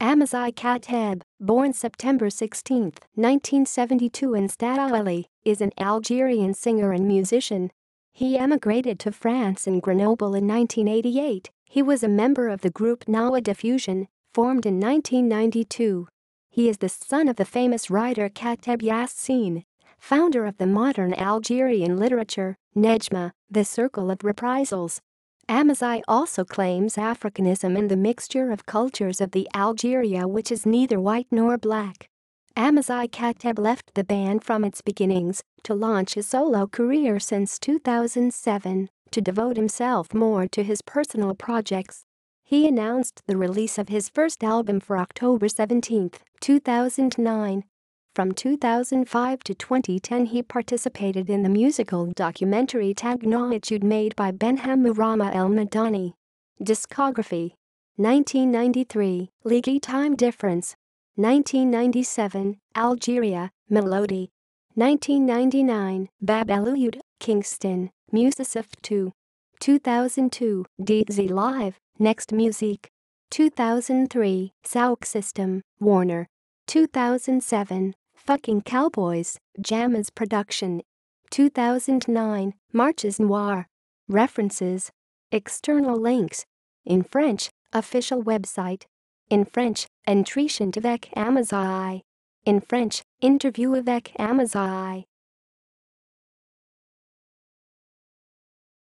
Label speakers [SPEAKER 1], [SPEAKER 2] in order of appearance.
[SPEAKER 1] Amazigh Kateb, born September 16, 1972 in Staouéli, is an Algerian singer and musician. He emigrated to France in Grenoble in 1988. He was a member of the group Gnawa Diffusion, formed in 1992. He is the son of the famous writer Kateb Yacine, founder of the modern Algerian literature, Nedjma, the Circle of Reprisals. Amazigh also claims Africanism and the mixture of cultures of the Algeria, which is neither white nor black. Amazigh Kateb left the band from its beginnings to launch a solo career since 2007 to devote himself more to his personal projects. He announced the release of his first album for October 17, 2009. From 2005 to 2010 he participated in the musical documentary Tagnawittude made by Benhamou Rahma El Madani. Discography: 1993, Ligue Time Difference. 1997, Algeria, Melody. 1999, Babeloued, Kingston, Musicif 2. 2002, DZ Live, Next Music. 2003, Souk System, Warner. 2007, Fucking Cowboys, Jamaz Production. 2009, Marches Noir. References. External links. In French, official website. In French, Entretien avec Amazigh. In French, Interview avec Amazigh.